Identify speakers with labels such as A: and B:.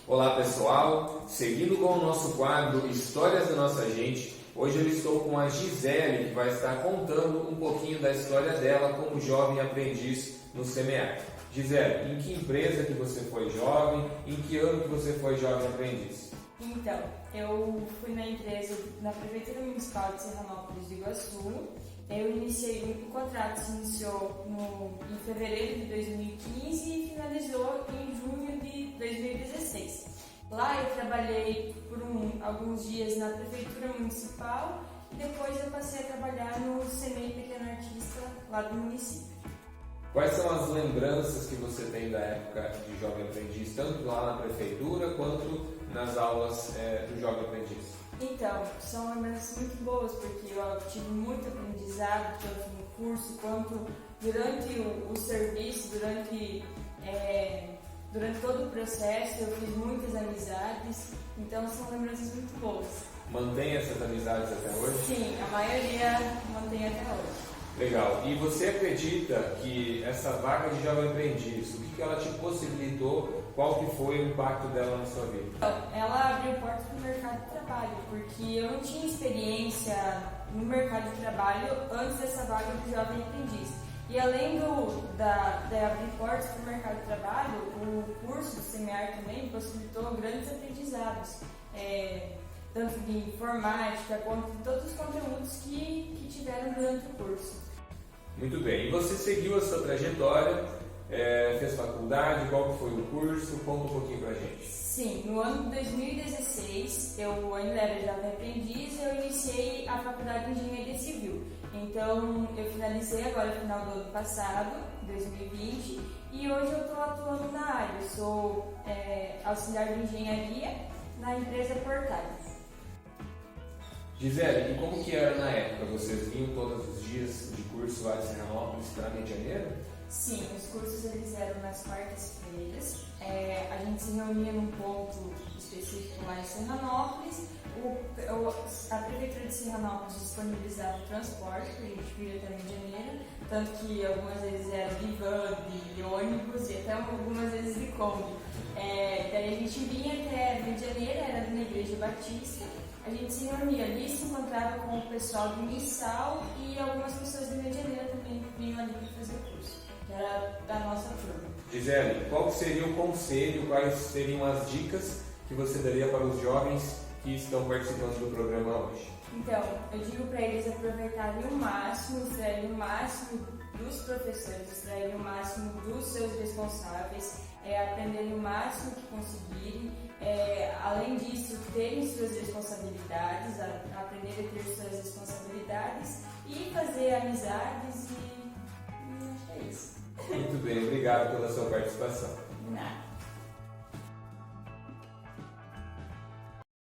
A: Olá pessoal, seguindo com o nosso quadro Histórias da Nossa Gente, hoje eu estou com a Gisele, que vai estar contando um pouquinho da história dela como jovem aprendiz no Semear. Gisele, em que empresa que você foi jovem? Em que ano que você foi jovem aprendiz?
B: Então, eu fui na empresa, na Prefeitura Municipal de Serranópolis do Iguaçu. O contrato se iniciou em fevereiro de 2015 e finalizou em junho de 2016. Lá eu trabalhei por alguns dias na Prefeitura Municipal e depois eu passei a trabalhar no SEMEI Pequeno Artista lá do município.
A: Quais são as lembranças que você tem da época de jovem aprendiz, tanto lá na prefeitura quanto nas aulas do jovem aprendiz?
B: Então, são lembranças muito boas, porque eu tive muito aprendizado, tanto no curso quanto durante o serviço, durante todo o processo, eu fiz muitas amizades, então são lembranças muito boas.
A: Mantém essas amizades até hoje?
B: Sim, a maioria mantém até hoje.
A: Legal. E você acredita que essa vaga de jovem aprendiz, o que ela te possibilitou? Qual que foi o impacto dela na sua vida?
B: Ela abriu portas para o mercado de trabalho, porque eu não tinha experiência no mercado de trabalho antes dessa vaga de jovem aprendiz. E além de abrir portas para o mercado de trabalho, o curso do Semear também possibilitou grandes aprendizados, tanto de informática quanto de todos os conteúdos que tiveram durante o curso.
A: Muito bem. E você seguiu a sua trajetória, fez faculdade, qual que foi o curso? Conta um pouquinho pra gente.
B: Sim, no ano de 2016, eu ainda era jovem aprendiz e eu iniciei a faculdade de Engenharia Civil. Então, eu finalizei agora no final do ano passado, 2020, e hoje eu estou atuando na área. Eu sou auxiliar de engenharia na empresa Portais.
A: Gisele, e como que era na época? Vocês vinham todos os dias de curso lá de Serranópolis para Rio de Janeiro?
B: Sim, os cursos eles eram nas quartas-feiras. A gente se reunia num ponto específico lá em Serranópolis. A Prefeitura de Serranópolis disponibilizava o transporte para a gente vir até Rio de Janeiro, tanto que algumas vezes era de van, de ônibus e até algumas vezes de Kombi. Daí a gente vinha até Rio de Janeiro, era na Igreja Batista. A gente se reunia ali, se encontrava com o pessoal do Missal e algumas pessoas do Rio de Janeiro também vinham ali para fazer o curso, que era da nossa turma.
A: Gisele, qual seria o conselho, quais seriam as dicas que você daria para os jovens que estão participando do programa hoje?
B: Então, eu digo para eles aproveitarem o máximo, extraírem o máximo dos professores, extraírem o máximo dos seus responsáveis, aprenderem o máximo que conseguirem, além disso, terem suas responsabilidades, aprenderem a ter suas responsabilidades e fazer amizades e acho que é isso.
A: Muito bem, obrigado pela sua participação.
B: De nada.